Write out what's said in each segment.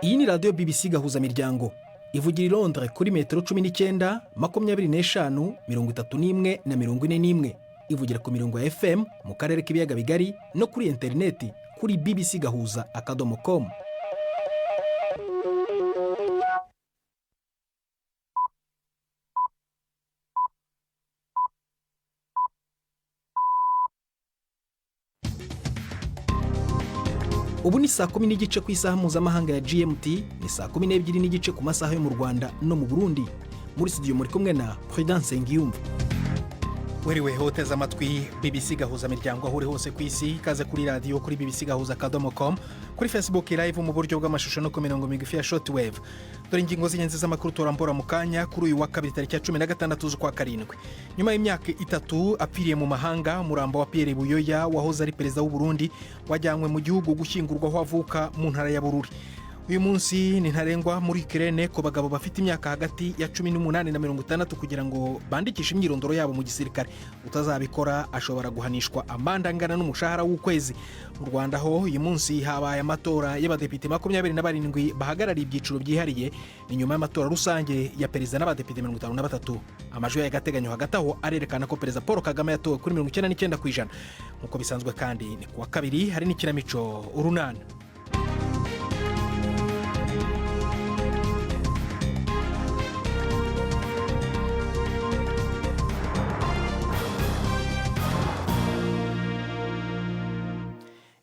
Iyi ni radiyo BBC gahuza miryango ivugira i Londres kuri metero 19, 25, 31 na 41. Ivugira ku mirongo ya FM mu karere k'ibiyaga bigari no kuri interineti kuri bbcgahuza.com. Ubu ni saa 10:30 ku isaha mpuzamahanga ya GMT, ni saa 12:30 ku masaha yo mu Rwanda no mu Burundi. Muri studio muri kumwe na Prudence Ngiyumva. Weriwe hoteza amatwi BBC gahuza miryango aho uri hose ku isi, kaze kuri radio kuri bbcgahuza.com, kuri Facebook live mu buryo bw'amashusho no ku mirongo migufi ya shortwave. Dore ingingo z'ingenzi z'amakuru turambura mu kanya kuri uyu wa kabiri tariki ya 16 z'ukwa karindwi. Nyuma y'imyaka 3 apfiriye mu mahanga, umurambo wa Pierre Buyoya wahoze ari perezida w'u Burundi wajyanywe mu gihugu gushyingurwa aho avuka mu ntara ya Bururi. Uyu munsi ni ntarengwa muri Ukraine ku bagabo bafite imyaka hagati ya 18 na 60 kugira ngo bandikishe imyirondoro yabo mu gisirikare. Utazabikora ashobora guhanishwa amande angana n'umushahara w'ukwezi. Mu Rwanda ho uyu munsi habaye amatora y'abadepite 27 bahagarariye ibyiciro byihariye, ni nyuma y'amatora rusange ya perezida n'abadepite 53. Amajwi y'agateganyo hagati aho arerekana ko perezida Paul Kagame yatowe kuri 99%. Nkuko bisanzwe kandi ni kuwa kabiri hari n'ikinamico urunana.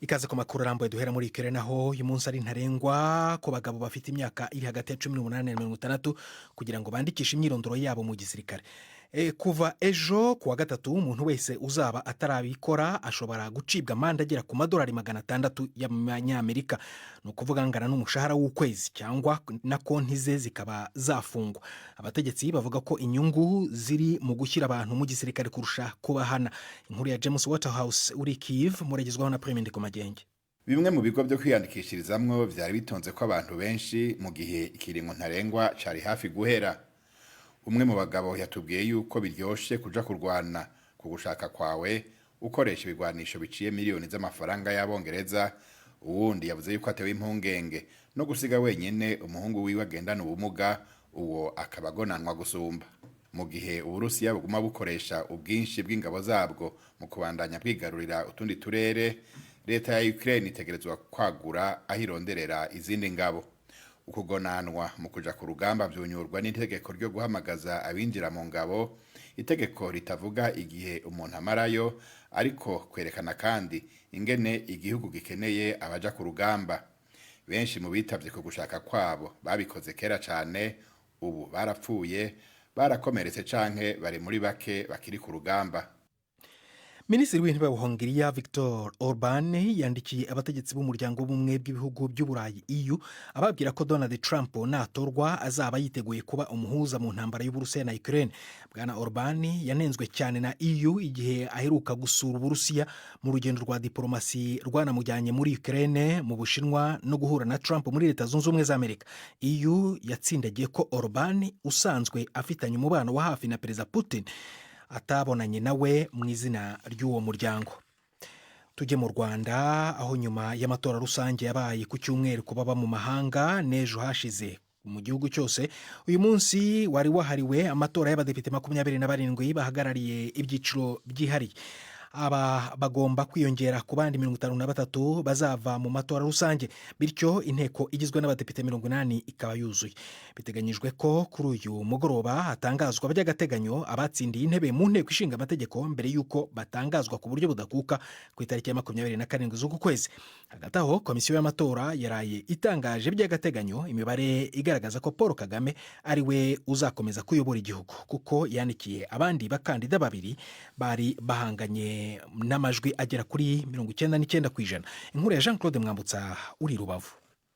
Ikaze ku makuru arambuye duhera muri Ukraine aho uyu munsi ari ntarengwa ku bagabo bafite imyaka iri hagati ya 18 na 60 kugira ngo bandikishe imyirondoro yabo mu gisirikare. Kuva ejo kuwa gatatu umuntu wese uzaba atarabikora ashobora gucibwa amande agera ku madolari 600 y'amanyamerika, no kuvuga ngana n'umushahara w'ukwezi, cyangwa na konti ze zikaba zafungwa. Abategetsi bavuga ko inyungu ziri mu gushyira abantu mu gisirikare kurusha kubahana. Inkuru ya James Waterhouse uri Kyiv muragezwaho na Premier Ndikumagenge. Bimwe mu bigo byo kwiyandikishirizamwo byari bitonze ko abantu benshi mu gihe ikiringo ntarengwa cari hafi guhera. Umwe mu bagabo yatubwiye yuko biryoshe kuja kurwana ku gushaka kwawe ukoresha ibigwanisho biciye miliyoni z'amafaranga y'Abongereza. Uwundi yavuze yuko atewe impungenge no gusiga wenyene umuhungu wiwe agendana ubumuga, uwo akabagonanwa gusumba. Mu gihe Uburusiya buguma bukoresha ubwinshi bw'ingabo zabwo mu kubandanya bwigarurira utundi turere, leta ya Ukraine itegerezwa kwagura ahironderera izindi ngabo. Ukugonanwa mu kuja ku rugamba byunyurwa n'itegeko ryo guhamagaza abinjira mu ngabo, itegeko ritavuga igihe umuntu amarayo, ariko kwerekana kandi ingene igihugu gikeneye abaja ku rugamba. Benshi mu bitavye ku gushaka kwabo babikoze kera cane, ubu barapfuye, barakomeretse canke bari muri bake bakiri ku rugamba. Minisitiri w'intebe wa Hongiriya Viktor Orban yandikiye abategetsi b'umuryango w'ubumwe bw'ibihugu by'Uburayi EU ababwira ko Donald Trump natorwa azaba yiteguye kuba umuhuza mu ntambara y'Uburusiya na Ukraine. Bwana Orban yanenzwe cyane na EU igihe aheruka gusura Uburusiya mu rugendo rwa diplomasi rwanamujyanye muri Ukraine, mu Bushinwa no guhura na Trump muri Leta Zunze Ubumwe za Amerika. EU yatsindagiye ko Orban usanzwe afitanye umubano wa hafi na Perezida Putin atabonanye nawe mu izina ry'uwo muryango. Tujye mu Rwanda aho nyuma y'amatora rusange yabaye ku cyumweru ku baba mu mahanga n'ejo hashize mu gihugu cyose, uyu munsi wari wahariwe amatora y'abadepite 27 bahagarariye ibyiciro byihariye. Aba bagomba kwiyongera ku bandi 53 bazava mu matora rusange, bityo inteko igizwe n'abadepite 80 ikaba yuzuye. Biteganyijwe ko kuri uyu mugoroba hatangazwa by'agateganyo abatsindiye intebe mu nteko ishinga amategeko mbere yuko batangazwa ku buryo budakuka ku itariki ya 27 z'uku kwezi. Hagati aho komisiyo y'amatora yaraye itangaje by'agateganyo imibare igaragaza ko Paul Kagame ari we uzakomeza kuyobora igihugu, kuko yanikiye abandi bakandida babiri bari bahanganye n'amajwi agera kuri 99%. Inkuru ya Jean-Claude Mwambutsa uri Rubavu.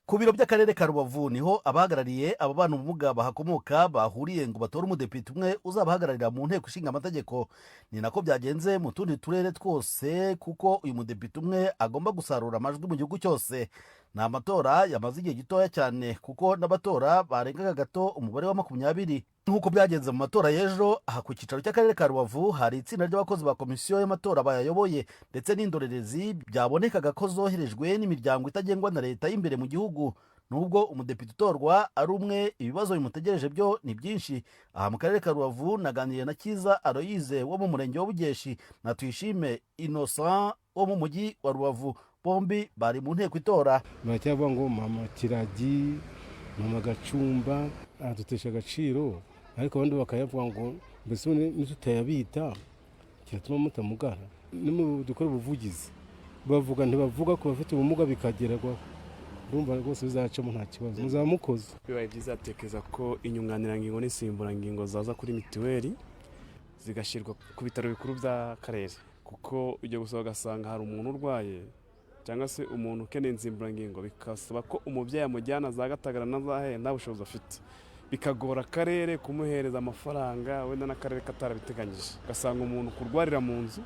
Ku biro by'akarere ka Rubavu niho abahagarariye ababana ubumuga bahakomoka bahuriye ngo batore umudepite umwe uzabahagararira mu nteko ishinga amategeko. Ni nako byagenze mu tundi turere twose, kuko uyu mudepite umwe agomba gusarura amajwi mu gihugu cyose. Ni amatora yamaze igihe gitoya cyane, kuko n'abatora barengaga gato umubare wa 20. Nk'uko byagenze mu matora y'ejo, aha ku cyicaro cy'akarere ka Rubavu hari itsinda ry'abakozi ba komisiyo y'amatora bayayoboye ndetse n'indorerezi byabonekaga ko zoherejwe n'imiryango itagengwa na leta y'imbere mu gihugu. nubwo umudepite utorwa ari umwe ibibazo bimutegereje byo ni byinshi. Aha mu karere ka Rubavu naganiriye na Kiza Aloyize wo mu murenge wa Bugeshi na Tuyishime Innocent wo mu mujyi wa Rubavu, bombi bari mu nteko itora. Baracyavuga ngo mama kiragi, mama gacumba adutesha agaciro, ariko abandi bakayavuga ngo mbese nitutayabita cyatuma mutamugara. Nimu dukora ubuvugizi bavuga ntibavuga ko bafite ubumuga bikagererwaho, urumva rwose bizacamo nta kibazo muzamukoze. Bibaye byiza atekeza ko inyunganirangingo n'insimburangingo zaza kuri mituweli zigashyirwa ku bitaro bikuru by'akarere, kuko ujya gusaba ugasanga hari umuntu urwaye cyangwa se umuntu ukeneye insimburangingo, bikasaba ko umubyeyi amujyana za Gatagara na za Hehe nta bushobozi afite, bikagora akarere kumuhereza amafaranga wenda n'akarere katarabiteganyije, ugasanga umuntu kurwarira mu nzu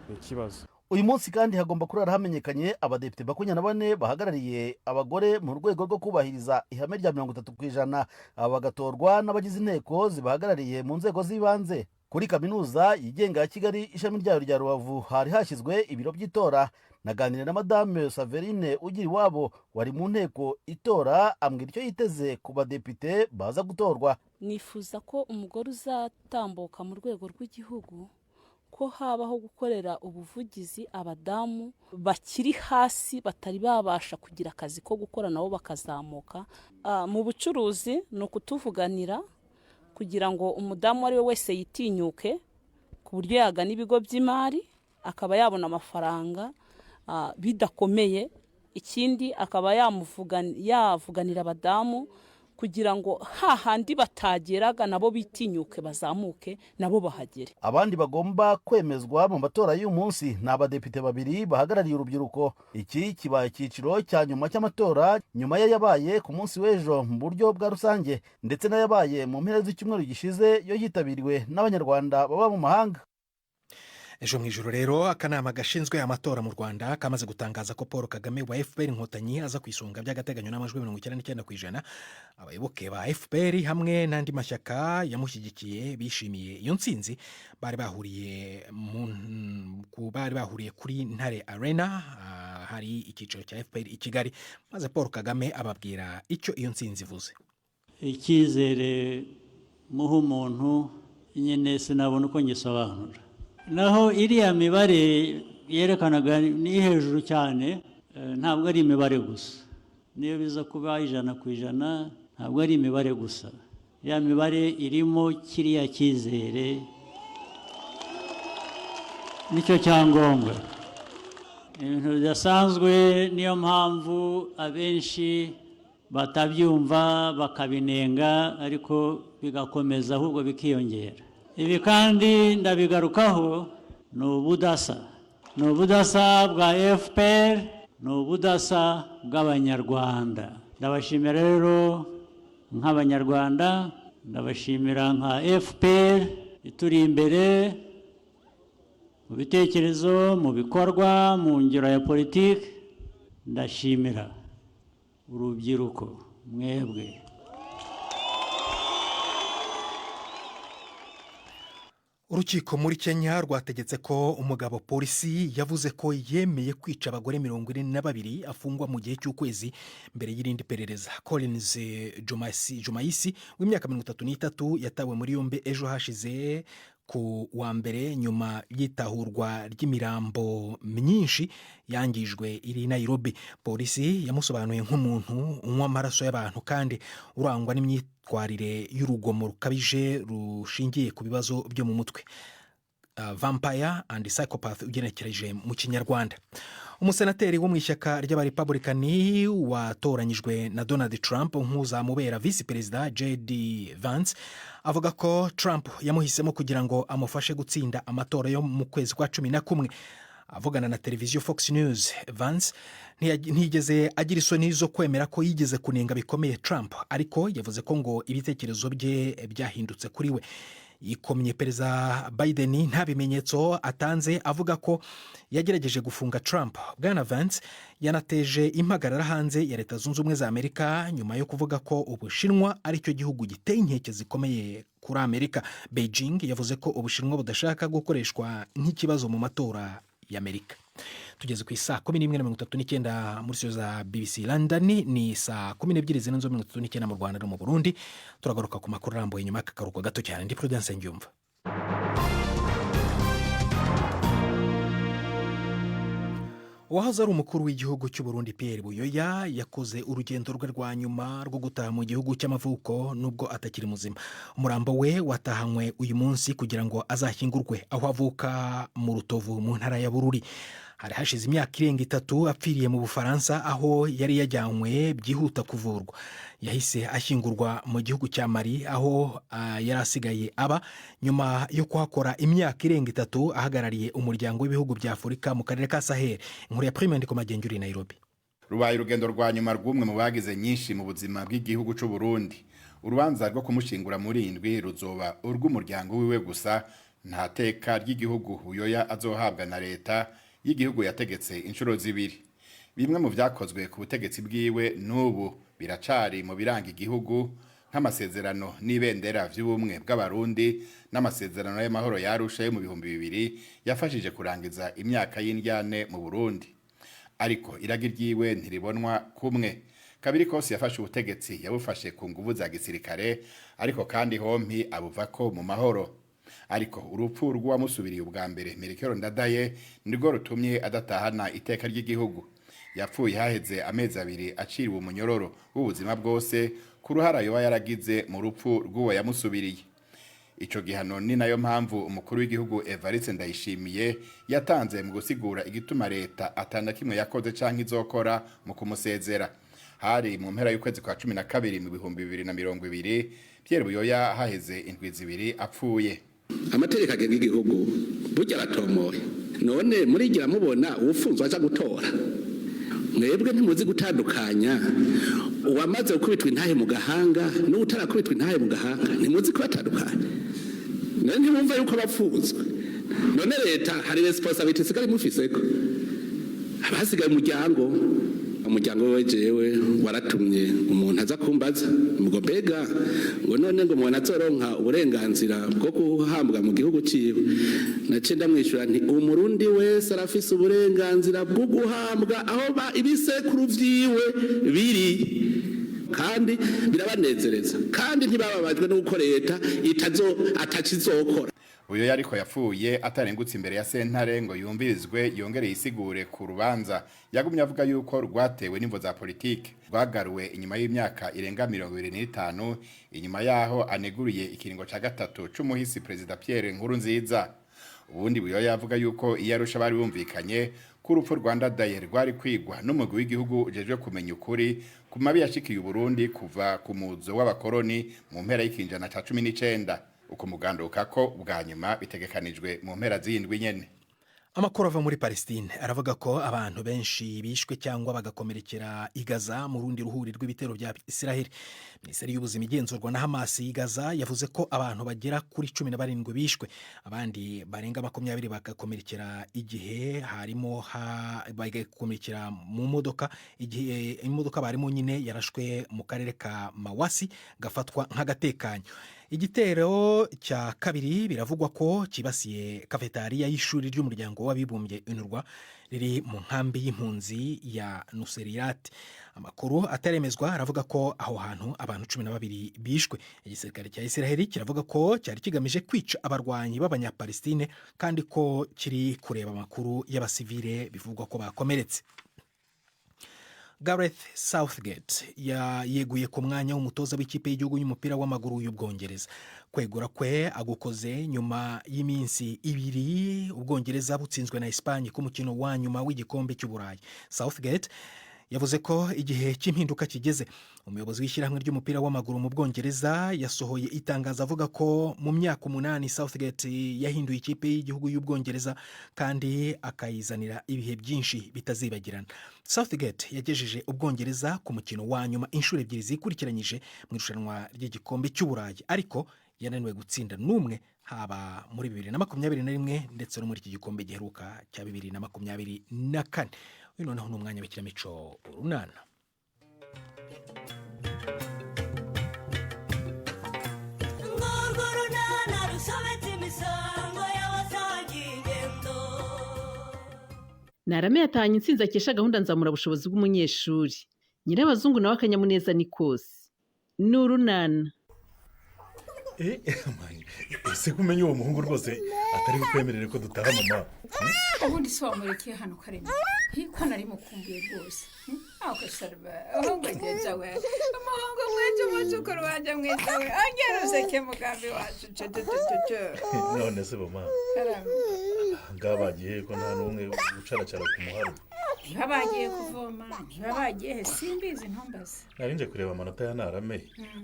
ni ikibazo. Uyu munsi kandi hagomba kurara hamenyekanye abadepite 24 bahagarariye abagore mu rwego rwo kubahiriza ihame rya 30%, aba bagatorwa n'abagize inteko zibahagarariye mu nzego z'ibanze. Kuri kaminuza yigenga ya Kigali ishami ryayo rya Rubavu hari hashyizwe ibiro by'itora. Naganiriye na Madame Saverine Ugiriwabo wari mu nteko itora, ambwira icyo yiteze ku badepite baza gutorwa. Nifuza ko umugore uzatambuka mu rwego rw'igihugu ko habaho gukorera ubuvugizi abadamu bakiri hasi batari babasha kugira akazi ko gukora nabo bakazamuka. Mu bucuruzi ni ukutuvuganira kugira ngo umudamu ari we wese yitinyuke ku buryo yagana ibigo by'imari akaba yabona amafaranga bidakomeye. Ikindi akaba yavuganira abadamu kugira ngo hahandi batageraga nabo bitinyuke bazamuke nabo bahagere. Abandi bagomba kwemezwa mu matora y'uyu munsi ni abadepite 2 bahagarariye urubyiruko. Iki kibaye icyiciro cya nyuma cy'amatora, nyuma yabaye ku munsi w'ejo mu buryo bwa rusange ndetse n'ayabaye mu mpera z'icyumweru gishize yo yitabiriwe n'abanyarwanda baba mu mahanga. Ejo mu ijoro rero akanama gashinzwe amatora mu Rwanda kamaze gutangaza ko Paul Kagame wa FPR Inkotanyi aza ku isonga by'agateganyo n'amajwi 99%. Abayoboke ba FPR hamwe n'andi mashyaka yamushyigikiye bishimiye iyo ntsinzi, bari bahuriye kuri Ntare Arena, hari icyiciro cya FPR i Kigali, maze Paul Kagame ababwira icyo iyo ntsinzi ivuze. Icyizere muha umuntu nyine sinabona uko ngisobanura. Naho iriya mibare yerekanaga ni hejuru cyane, ntabwo ari imibare gusa. Niyo biza kuba 100%, ntabwo ari imibare gusa. Ya mibare irimo kiriya cyizere, nicyo cyangombwa. Ibintu bidasanzwe, niyo mpamvu abenshi batabyumva bakabinenga, ariko bigakomeza ahubwo bikiyongera. Ibi kandi ndabigarukaho ni ubudasa bwa FPR, ni ubudasa bw'abanyarwanda. Ndabashimira rero nk'abanyarwanda, ndabashimira nka FPR ituri imbere mu bitekerezo, mu bikorwa, mu ngiro ya politiki. Ndashimira urubyiruko mwebwe. Urukiko muri Kenya rwategetse ko umugabo polisi yavuze ko yemeye kwica abagore 42 afungwa mu gihe cy'ukwezi mbere y'irindi perereza. Collins Jumaisi w'imyaka 33 yatawe muri yombi ejo hashize ku wa mbere nyuma y'itahurwa ry'imirambo myinshi yangijwe iri Nairobi. Polisi yamusobanuye nk'umuntu unywa amaraso y'abantu kandi urangwa n'imyitwarire y'urugomo rukabije rushingiye ku bibazo byo mu mutwe, vampire and psychopath ugenekereje mu Kinyarwanda. Umusenateri wo mu ishyaka ry'abarepublikani watoranyijwe na Donald Trump nk'uzamubera visi perezida J.D. Vance avuga ko Trump yamuhisemo kugira ngo amufashe gutsinda amatora yo mu kwezi kwa 11. Avugana na televiziyo Fox News, Vance ntiyigeze agira isoni zo kwemera ko yigeze kunenga bikomeye Trump, ariko yavuze ko ngo ibitekerezo bye byahindutse kuri we. Yikomye Perezida Biden nta bimenyetso atanze avuga ko yagerageje gufunga Trump. Bwana Vance yanateje impagarara hanze ya Leta Zunze Ubumwe za Amerika nyuma yo kuvuga ko Ubushinwa ari cyo gihugu giteye inkeke zikomeye kuri Amerika. Beijing yavuze ko Ubushinwa budashaka gukoreshwa nk'ikibazo mu matora y'Amerika. tugeze ku isaa 11:39 muri studio za BBC London, ni saa 12:39 mu Rwanda no mu Burundi. Turagaruka ku makuru arambuye nyuma y'akaruhuko gato cyane. Ndi Prudence Ngyumva. Uwahoze ari umukuru w'igihugu cy'u Burundi Pierre Buyoya yakoze urugendo rwe rwa nyuma rwo gutaha mu gihugu cy'amavuko nubwo atakiri muzima. Umurambo we watahanywe uyu munsi kugira ngo azashyingurwe aho avuka mu Rutovu mu ntara ya Bururi. Hari hashize imyaka irenga 3 apfiriye mu Bufaransa aho yari yajyanywe byihuta kuvurwa. Yahise ashyingurwa mu gihugu cya Mali aho yari asigaye aba nyuma yo kuhakora imyaka irenga 3 ahagarariye umuryango w'ibihugu bya Afurika mu karere ka Sahel. Inkuru ya Prime Ndikomagenguri Nairobi. Rubaye urugendo rwa nyuma rw'umwe mu bagize nyinshi mu buzima bw'igihugu cy'u Burundi. Urubanza rwo kumushingura muri indwi ruzoba urw'umuryango wiwe gusa, nta teka ry'igihugu Buyoya azohabwa na leta y'igihugu yategetse inshuro zibiri. Bimwe mu vyakozwe ku butegetsi bwiwe n'ubu biracari mu biranga igihugu nk'amasezerano n'ibendera vy'ubumwe bw'abarundi n'amasezerano y'amahoro yarusha yo mu 2000 yafashije kurangiza imyaka y'indyane mu Burundi. Ariko iragi ryiwe ntiribonwa kumwe. Kabiri kose yafashe ubutegetsi yabufashe ku nguvu za gisirikare, ariko kandi hompi abuvako mu mahoro. Ariko urupfu rw'uwamusubiriye ubwa mbere Melchior Ndadaye nirwo rutumye adatahana iteka ry'igihugu. Yapfuye haheze amezi 2 aciriwe umunyororo w'ubuzima bwose ku ruhara yoba yaragize mu rupfu rw'uwo yamusubiriye. Ico gihano ni nayo mpamvu umukuru w'igihugu Evariste Ndayishimiye yatanze mu gusigura igituma leta atana kimwe yakoze canke izokora mu kumusezera. Hari mu mpera y'ukwezi kwa 12 mu 2020 Pierre Buyoya haheze indwi 2 apfuye. Amategeko agenga igihugu burya aratomoye. None murigira mubona ufunzwe aja gutora. Mwebwe ntimuzi gutandukanya uwamaze gukubitwa intahe mu gahanga n'utarakubitwa intahe mu gahanga, ntimuzi kubatandukanya. None ntimwumva yuko bafunzwe. None leta hari responsibility sigari mufiseko. Abasigaye umuryango we jewe waratumye umuntu aza kumbaza ngo mbega ngo none ngo mwana azoronka uburenganzira bwo guhambwa mu gihugu ciwe. Nace ndamwishura nti umurundi wese arafise uburenganzira bwo guhambwa aho ibisekuru vyiwe biri, kandi birabanezereza kandi ntibababajwe no gukora leta atacizokora. Buyoya ariko yapfuye atarengutse imbere ya sentare ngo yumvirizwe yongere yisigure ku rubanza. Yagumye avuga yuko rwatewe n'imvo za politike, rwagaruwe inyuma y'imyaka irenga 25 inyuma yaho aneguriye ikiringo ca gatatu c'umuhisi President Pierre Nkurunziza. Ubundi Buyoya avuga yuko iyarusha bari bumvikanye ku rupfu rwa Ndadaye rwari kwigwa n'umugwi w'igihugu ujejwe kumenya ukuri ku mabi yashikiye Burundi kuva ku muzo w'abakoroni mu mpera y'ikinjana ca 19. Ukumuganduka ko bwa nyuma bitegekanijwe mu mpera z'indwi nyene. Amakuru ava muri Palestine aravuga ko abantu benshi bishwe cyangwa bagakomerekera i Gaza mu rundi ruhuri rw'ibitero bya Israel. Minisiteri y'ubuzima igenzurwa na Hamas i Gaza yavuze ko abantu bagera kuri 17 bishwe, abandi barenga 20 bagakomerekera igihe harimo bagakomerekera mu modoka igihe imodoka barimo nyine yarashwe mu karere ka Mawasi gafatwa nk'agatekanyo. Igitero cya kabiri biravugwa ko kibasiye kafetariya y'ishuri ry'umuryango w'abibumbye UNRWA riri mu nkambi y'impunzi ya Nuseirat. Amakuru ataremezwa aravuga ko aho hantu abantu 12 bishwe. Igisirikare cya Israel kiravuga ko cyari kigamije kwica abarwanyi b'abanyapalestine kandi ko kiri kureba amakuru y'abasivile bivugwa ko bakomeretse. Gareth Southgate yeguye ku mwanya w'umutoza w'ikipe y'igihugu y'umupira w'amaguru y'Ubwongereza. Kwegura kwe agukoze nyuma y'iminsi 2 Ubwongereza butsinzwe na Espagne ku mukino wa nyuma w'igikombe cy'Uburayi. Southgate yavuze ko igihe cy'impinduka kigeze. Umuyobozi w'ishyirahamwe ry'umupira w'amaguru mu Bwongereza yasohoye itangazo avuga ko mu myaka 8 Southgate yahinduye ikipe y'igihugu y'Ubwongereza kandi akayizanira ibihe byinshi bitazibagirana. Southgate yagejeje Ubwongereza ku mukino wa nyuma inshuro 2 zikurikiranyije mu irushanwa ry'igikombe cy'Uburayi, ariko yananiwe gutsinda n'umwe haba muri 2021 ndetse no muri iki gikombe giheruka cya 2024. Uyu noneho n'umwanya w'ikiramico urunana. Narame yatahanye intsinzi akesha gahunda nzamurabushobozi bw'umunyeshuri. Nyirabazungu nawe akanyamuneza ni kose. N'urunana. ese kumenya uwo muhungu rwose atari bukwemerere ko dutaha mama. ubundi se wamurekeye hano Kareme ko nari mukumbuye rwose. aho sarba aho ngageza we umuhungu mwejo muzukuru wanje mwiza we angera useke mugambi wacu none se mama Karame ngabagiye ko nta numwe ucaracara ku muharo. niba bagiye kuvoma niba bagiye simbizi ntombaze. nari nje kureba amanota ya Narame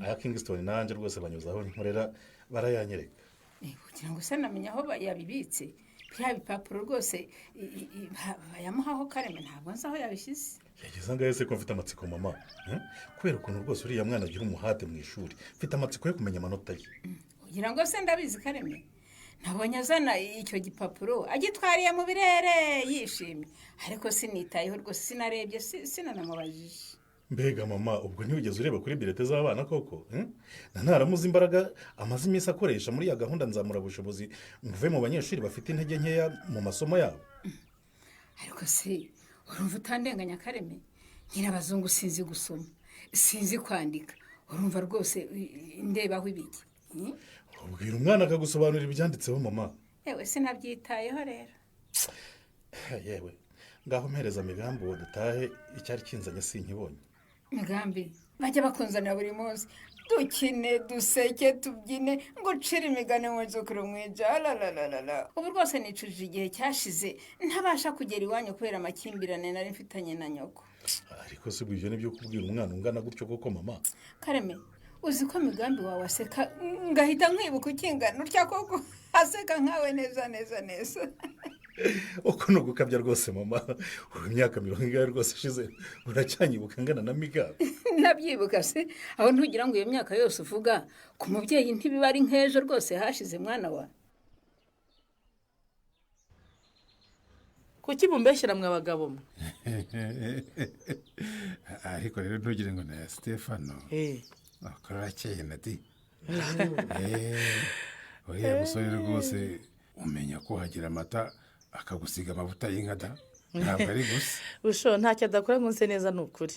aya Kingston nanje rwose banyuzaho nkorera barayanyereka. kugira ngo se namenya aho yabibitse bya bipapuro rwose bayamuhaho Kareme ntabwo nzi aho yabishyize. yageze ngaho se ko mfite amatsiko mama kubera ukuntu rwose uriya mwana agira umuhate mu ishuri mfite amatsiko yo kumenya amanota ye. kugira ngo se ndabizi Kareme nabonye azana icyo gipapuro agitwariye mu birere yishimye ariko sinitayeho rwose sinarebye sinanamubajije. mbega mama ubwo ntiwigeze ureba kuri bilete z'abana koko ntaramuze imbaraga amaze iminsi akoresha muri ya gahunda nzamurabushobozi muve mu banyeshuri bafite intege nkeya mu masomo yabo. ariko se urumva utandenganya Kareme Nyirabazungu sinzi gusoma sinzi kwandika urumva rwose ndebaho ibiki. ubwira umwana akagusobanurira ibyanditseho mama. yewe sinabyitayeho rero. yewe ngaho mpereza Migambi uwo dutahe icyari kinzanye sinkibonye. Migambi bajya bakunzanira buri munsi dukine duseke tubyine ngo ucire imigani muzukuru mwija la ubu rwose nicujije igihe cyashize ntabasha kugera iwanyu kubera amakimbirane nari mfitanye na nyoko. ariko se ibyo nibyo kubwira umwana ungana gutyo koko mama. Kareme uzi ko Migambi wawe aseka ngahita nkwibuka ukingana utya koko aseka nkawe neza. uko ni ugukabya rwose mama ubu imyaka 20 rwose ishize uracyanyibuka ngana na Migambi. nabyibuka se aho ntugira ngo iyo myaka yose uvuga ku mubyeyi ntibiba ari nk'ejo rwose hashize mwana wa. kuki mumbeshyira mwe abagabo mwe. ariko rero ntugire ngo na Stefano akora cyane nati oya musore rwose umenya ko hagira amata akagusiga amavuta y'inka da ntabwo ari gusa usho ntacyo adakora ngo nse neza n'ukuri.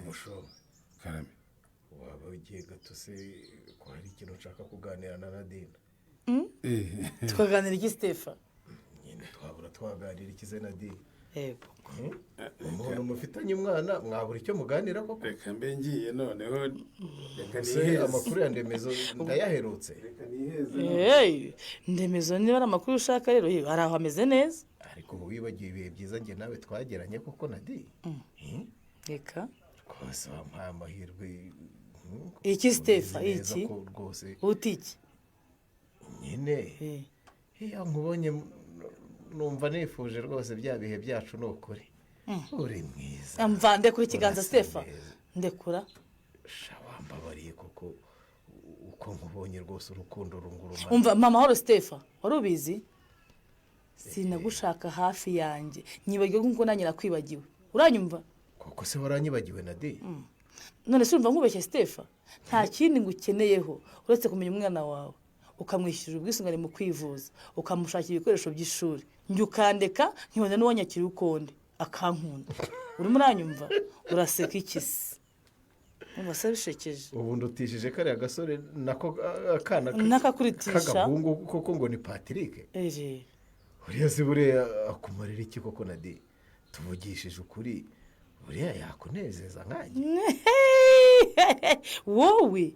musho Karame waba ugiye gato se ko hari ikintu nshaka kuganira na Nadine. tukaganira iki Stefano? nyine twabura twaganira ikize Nadine. yego umuntu mufitanye umwana mwabura icyo muganira koko. reka mbe ngiye noneho reka niheze amakuru ya Ndemezo ndayaherutse. reka niheze Ndemezo niba ari amakuru ushaka rero hari aho ameze neza. ariko ubu wibagiwe ibihe byiza njye nawe twageranye koko Nadine. reka rwose wampaye amahirwe. iki Stefano iki utiki nyine iyo nkubonye numva nifuje rwose bya bihe byacu ni ukuri. uri mwiza mvande kuri ikiganza Stefano ndekura wambabariye koko uko nkubonye rwose urukundo runguruma. umva mama horo Stefano wari ubizi sinagushaka hafi yanjye nyibagiwe kuko nanyira kwibagiwe uranyumva koko se waranyibagiwe Nadine. none se urumva nkubeshye Stefano nta kindi ngukeneyeho uretse kumenya umwana wawe ukamwishyurira ubwisungane mu kwivuza ukamushakira ibikoresho by'ishuri njye ukandeka nkibona n'uwanyakira ukonde akankunda urimo uranyumva uraseka iki se umva se bishekeje ubu ndutishije kariya gasore nako akana n'akakuritisha k'agahungu koko ngo ni Patrick. uriya se buriya akumarira iki koko Nadine tuvugishije ukuri buriya yakunezeza nkanjye. wowe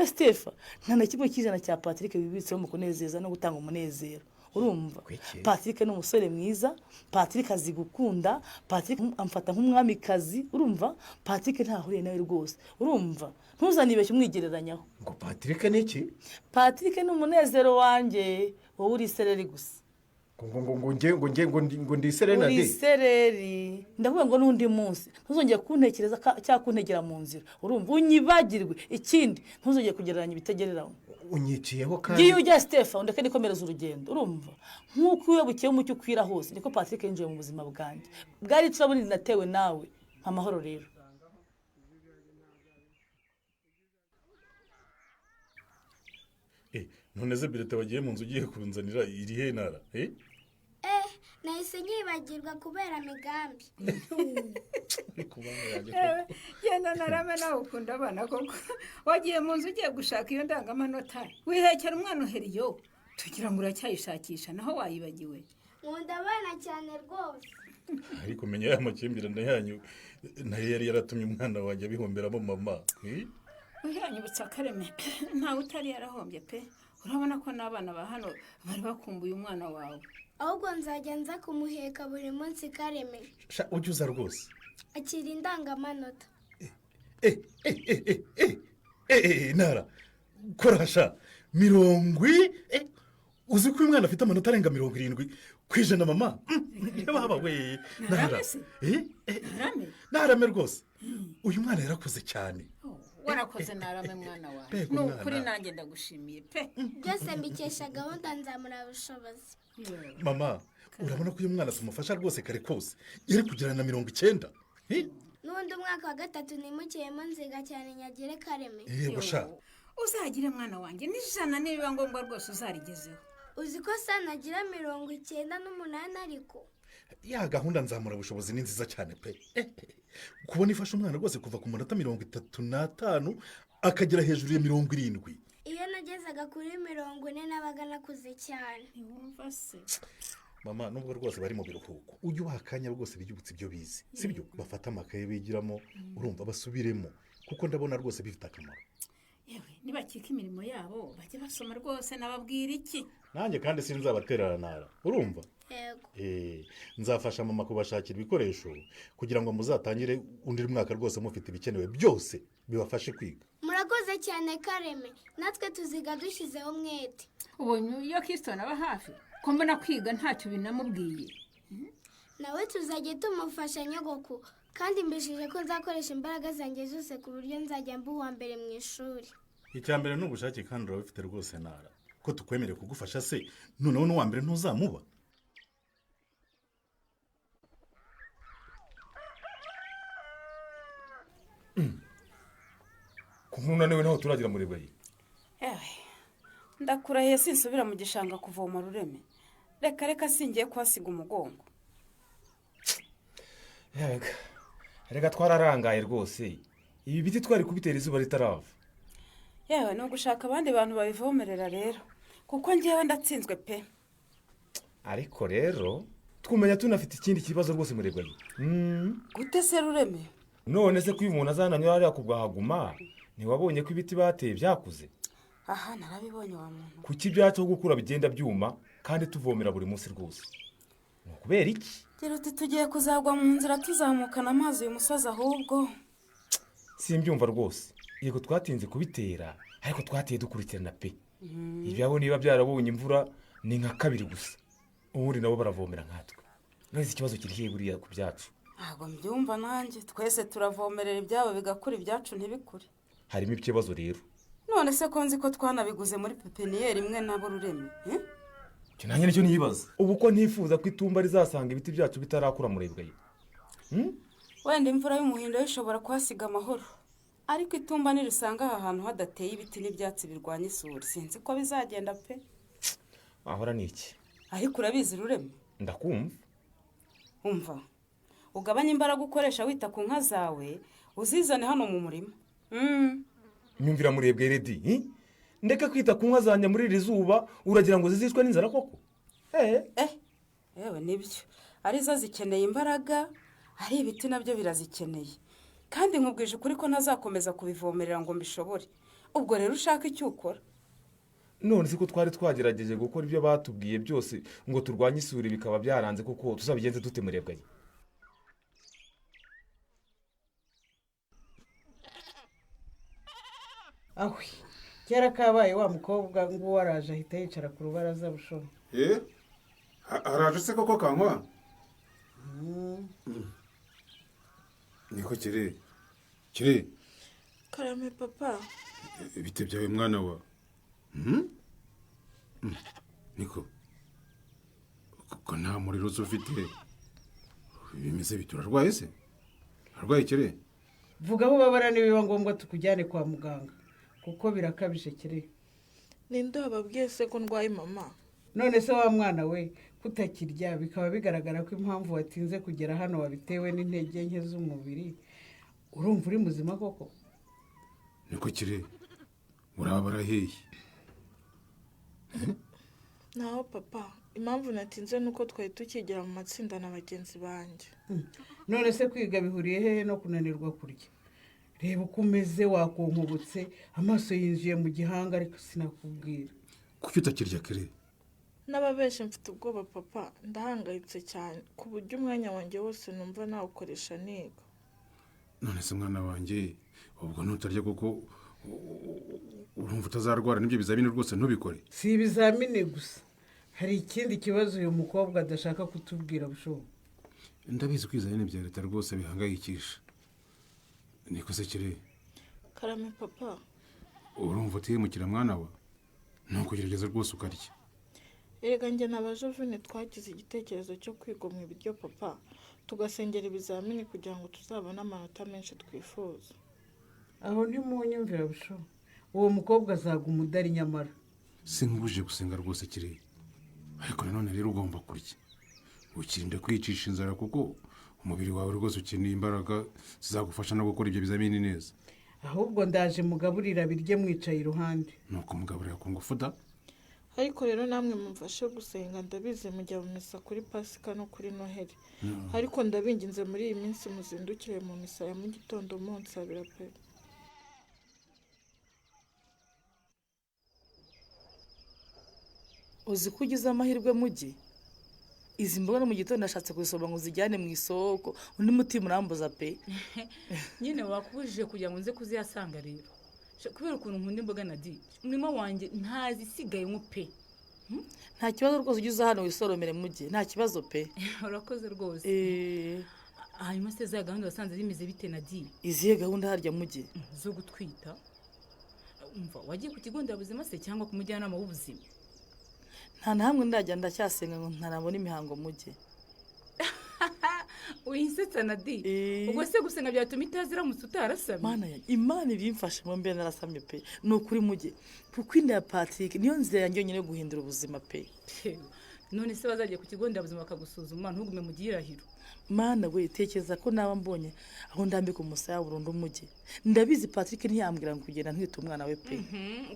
Stefano nta na kimwe cy'ijana cya Patrick bibitseho mu kunezeza no gutanga umunezero urumva. Patrick ni umusore mwiza, Patrick azi gukunda, Patrick amfata nk'umwamikazi urumva. Patrick ntahuriye nawe rwose urumva ntuzanibeshye umwigereranyaho. ngo Patrick ni iki? Patrick ni umunezero wanjye wowe uri isereri gusa. ngo ndi isereri Nadine. uri isereri ndavuga ngo n'undi munsi ntuzongeye kuntekereza cyangwa kuntegera mu nzira urumva unyibagirwe. ikindi ntuzongeye kugereranya ibitegereranywa. unyiciyeho kandi ngiye ujya Stefano ndeke nikomereza urugendo urumva nk'uko uyobokiye umucyo ukwira hose niko Patrick yinjiye mu buzima bwanjye bwari turabunini natewe nawe amahoro rero. none se birete wagiye mu nzu ugiye kunzanira iri he ntara nahise nyibagirwa kubera migambi. Genda Narame nawe ukunda abana koko. Wagiye mu nzu ugiye gushaka iyo ndangamanota. Wihekera umwana uheriyo. Tugira ngo uracyayishakisha naho wayibagiwe. Nkunda abana cyane rwose. ariko menya ya makimbirane yanyu nayo yari yaratumye umwana wanjye abihomberamo mama. Uyanyibutsa Kareme ntawe utari yarahombye pe. Urabona ko n'abana ba hano bari bakumbuye umwana wawe. Ahubwo nzajya nza kumuheka buri munsi Kareme. Sha ujye uza rwose. Akira indangamanota. Ntara korasha 70 uzi ko uyu mwana afite amanota arenga 70 kwijana mama. Baba we Ntara Narame rwose uyu mwana yarakoze cyane. Warakoze Narame mwana wawe. Nukuri nanjye ndagushimiye pe. Byose mbikesha gahunda nzamura ubushobozi. Mama urabona ko uyu mwana tumufasha rwose kare kose yari kugirana na 90. N'undi mwaka wa 3 nimukiyemo nziga cyane nyagire Kareme. Yego sha. Uzagire mwana wanjye n'ijana nibiba ngombwa rwose uzarigezeho. Uzi ko sanagira 98 ariko. Ya gahunda nzamura ubushobozi ni nziza cyane pe. Kubona ifasha umwana rwose kuva ku manota 35 akagera hejuru ya 70. Iyo nagezaga kuri 40 nabaga nakuze cyane. Wumva se. Mama nubwo rwose bari mu biruhuko ujye wakanya rwose bijyubutse ibyo bizi sibyo bafata amakaye bigiramo urumva basubiremo kuko ndabona rwose bifite akamaro. Yewe nibakika imirimo yabo bajye basoma rwose nababwira iki. Nanjye kandi sinzabaterana Ntara urumva. Yego. Nzafasha mama kubashakira ibikoresho kugira ngo muzatangire undi mwaka rwose mufite ibikenewe byose bibafashe kwiga. Murakoze cyane Kareme natwe tuziga dushyizeho umwete. Ubonye iyo Kristo naba hafi ko mbona kwiga ntacyo binamubwiye. Nawe tuzajye tumufasha nyogoku kandi mbishije ko nzakoresha imbaraga zanjye zose ku buryo nzajya mbuwa mbere mu ishuri. Icyambere n'ubushake kandi urabifite rwose Ntara ko tukwemereye kugufasha se noneho no wa mbere ntuzamuba. Kunkuna niwe naho turagira muri bayi. Ndakurahiye sinsubira mu gishanga kuvoma Rureme. Reka singiye kwasiga umugongo. Reka twararangaye rwose. Ibi biti twari kubitera izuba ritarava. Yewe no gushaka abandi bantu babivomerera rero. Kuko ngiyewe ndatsinzwe pe. Ariko rero twumenya tunafite ikindi kibazo rwose muri bayi. Gute se Rureme? None se ko uyu muntu azananyura ari akubwahaguma ntiwabonye ko ibiti bateye byakuze. Aha narabibonye wa muntu. Kuki byacu gukura bigenda byuma kandi tuvomera buri munsi rwose. Kubera iki? Rero tugiye kuzagwa mu nzira tuzamukana amazi uyu musozi ahubwo. Simbyumva rwose. Yego twatinze kubitera ariko twateye dukurikirana pe. Ibyabo niba byarabonye imvura ni nka kabiri gusa. Ubundi nabo baravomera nkatwe. None ikibazo kiri he buriya ku byacu? Ntabwo mbyumva nanjye twese turavomerera ibyabo bigakura ibyacu ntibikure. Harimo ikibazo rero. None se ko nzi ko twanabiguze muri pepiniyeri imwe nabo Rureme. Nanjye nicyo nibaza. Ubu ko ntifuza ko itumba rizasanga ibiti byacu bitarakura murebwa ye. Wenda imvura y'umuhindo ishobora kwasiga amahoro. Ariko itumba nirisanga aha hantu hadateye ibiti n'ibyatsi birwanya isuri sinzi ko bizagenda pe. Ahora niki? Ariko urabizi Rureme? Ndakumva. Umva. Ugabanya imbaraga ukoresha wita ku nka zawe uzizane hano mu murima. Nyumvira murebwe redi. Ndeka kwita ku nka zanjye muri iri zuba uragira ngo zizishwe n'inzara koko. Yewe nibyo. Arizo zikeneye imbaraga, ari ibiti nabyo birazikeneye. Kandi nkubwije ukuri ko ntazakomeza kubivomerera ngo mbishobore. Ubwo rero ushaka icyo ukora. None siko twari twagerageje gukora ibyo batubwiye byose ngo turwanye isuri bikaba byaranze kuko tuzabigenze dute murebwa ye. Ahwi. Kera kabaye wa mukobwa ngo waraje ahita yicara ku rubaraza bushoro. Araje se koko kankwa? Niko kire. Karame papa. Bite byawe mwana wa. Niko. Ko nta muriro ufite. Bimeze biturarwaye se? Arwaye kire. Vuga aho babara nibiba ngombwa tukujyane kwa muganga. Kuko birakabije kire. ninde wababwiye se ko ndwaye mama? none se wa mwana we kutakirya bikaba bigaragara ko impamvu watinze kugera hano wabitewe n'intege nke z'umubiri, urumva uri muzima koko? niko kire uraba barahiye. Naho papa, impamvu natinze nuko twari tukigera mu matsinda na bagenzi banjye. none se kwiga bihuriye hehe no kunanirwa kurya? reba uko umeze, wakonkobotse, amaso yinjiye mu gihanga ariko sinakubwira. kuki utakirya kire? N'ababeshye mfite ubwoba papa, ndahangayitse cyane ku buryo umwanya wanjye wose numva nawukoresha niga. none se mwana wanjye ubwo nutarya kuko urumva utazarwara n'ibyo bizamini rwose ntubikore. si ibizamini gusa, hari ikindi kibazo uyu mukobwa adashaka kutubwira bushoboka. ndabizi ko ibizamini bya leta rwose bihangayikisha. niko se kire? Karame papa. urumva utihemukira mwana wa? ni ukugerageza rwose ukarya. Erega njye na bajovine twagize igitekerezo cyo kwigomwa ibiryo papa, tugasengera ibizamini kugira ngo tuzabone amanota menshi twifuza. aho ntimunyumvira bushoboka, uwo mukobwa azaguma udari nyamara. sinkubujije gusenga rwose kire, ariko nanone rero ugomba kurya ukirinde kwicisha inzara kuko umubiri wawe rwose ukeneye imbaraga zizagufasha no gukora ibyo bizamini neza. ahubwo ndaje mugaburira birye mwicaye iruhande. nuko mugaburira ku ngufu da. ariko rero namwe mumfashe gusenga, ndabizi mujya mu misa kuri pasika no kuri noheli, ariko ndabinginze muri iyi minsi muzindukire mu misa ya mu gitondo munsabira pe. uzi ko ugize amahirwe mugi, izi mboga no mu gitondo nashatse kuzisoma ngo zijyane mu isoko, undi mutima urambuza pe. nyine wakubujije kugira ngo nze kuziyasanga rero, kubera ukuntu nkunda imboga na di umurima wanjye ntazisigayemo pe. nta kibazo rwose ugize hano wisoromere mugi, nta kibazo pe. urakoze rwose. hanyuma se za gahunda wasanze zimeze bite na di? izihe gahunda harya mugi? zo gutwita. umva wagiye ku kigo nderabuzima se cyangwa ku mujyanama w'ubuzima? nta na hamwe ndajya, ndacyasenga ngo ntarabona imihango mugi. wisetsa na di ubwo se gusenga byatuma itaziramutse utarasamye? mana yanjye, imana ibimfashemo mbe narasamye pe. ni ukuri mugi, kuko inda ya Patrick niyo nzira yanjye yonyine yo guhindura ubuzima pe. none se bazagiye ku kigo nderabuzima bakagusuzuma ntugume mu gihirahiro? mana we, tekereza ko naba mbonye aho ndambika umusaya burundu mugi. ndabizi Patrick ntiyambwira ngo kugenda ntwite umwana we pe.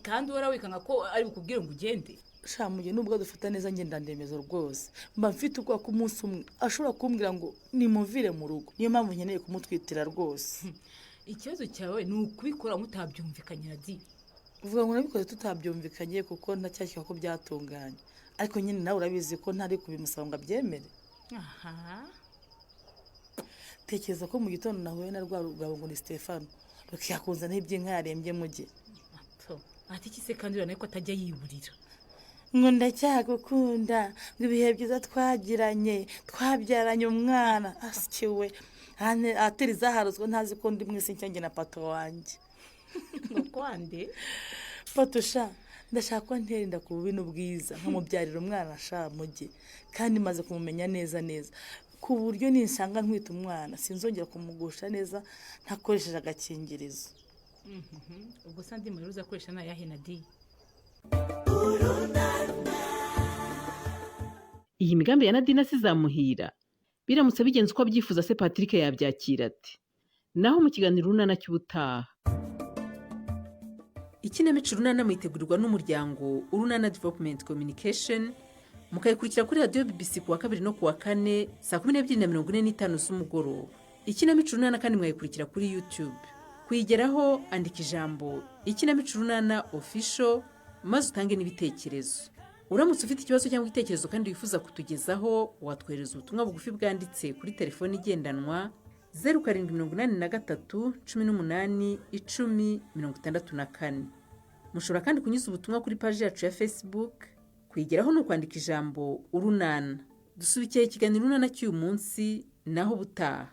kandi uhora wikanga ko ari bukubwire ngo ugende. shamuye nubwo dufata neza ngenda ndemezo rwose, mba mfite ubwoba ko umunsi umwe ashobora kumbwira ngo nimuvire mu rugo, niyo mpamvu nkeneye kumutwitira rwose. ikibazo cyawe ni ukubikora mutabyumvikanye na di. uvuga ngo nabikoze tutabyumvikanye kuko ntacyashyika ko byatunganye, ariko nyine nawe urabizi ko ntari kubimusaba ngo abyemere. aha tekereza ko mu gitondo nahuye na rwa rugabo ngo ni Stefano, rukiyakunzanaho iby'inka yarembye mugi. ati iki se kandi urabona ko atajya yiburira ngo ndacyagukunda, ngo ibihe byiza twagiranye, twabyaranye umwana asikiwe ateri zaharuzwa, ntazi ko ndi mwese ncyange na pato wanjye. ngo kwande patusha, ndashaka ko nterinda ku bubi n'ubwiza nkamubyarira umwana sha mugi, kandi maze kumumenya neza neza ku buryo ninsanga ntwita umwana sinzongera kumugusha neza ntakoresheje agakingirizo. ubwo se andi mayeri uzakoresha ni ayahe na di? iyi migambi ya Nadine sizamuhira biramutse bigenze uko abyifuza, se Patrick yabyakira ati? naho mu kiganiro urunana cy'ubutaha. ikinamico urunana mwitegurirwa n'umuryango Urunana Development Communication, mukayikurikira kuri radiyo BBC kuwa 2 no kuwa 4 saa 12:45 z'umugoroba. ikinamico urunana kandi mwayikurikira kuri YouTube. kuyigeraho andika ijambo ikinamico urunana official maze utange n'ibitekerezo. uramutse ufite ikibazo cyangwa igitekerezo kandi wifuza kutugezaho, watwohereza ubutumwa bugufi bwanditse kuri telefoni igendanwa 0783 18 10 64. mushobora kandi kunyuza ubutumwa kuri paji yacu ya Facebook. kuyigeraho ni ukwandika ijambo urunana. dusubikiye ikiganiro urunana cy'uyu munsi, naho butaha.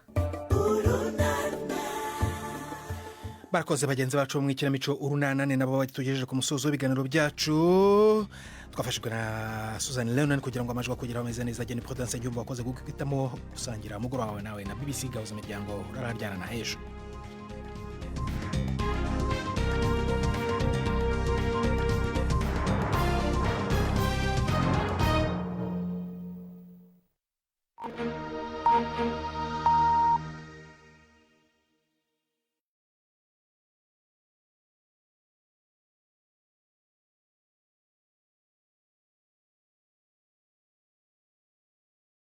barakoze bagenzi bacu mu ikinamico urunana, ni nabo batugejeje ku musozo w'ibiganiro byacu. twafashijwe na Suzanne Leonan kugira ngo amajwi akugeraho ameze neza. Ageni Prudence Ngiyumva wakoze guhitamo gusangira umugoroba wawe nawe na BBC Gahuza Imiryango. Rararyana na ejo.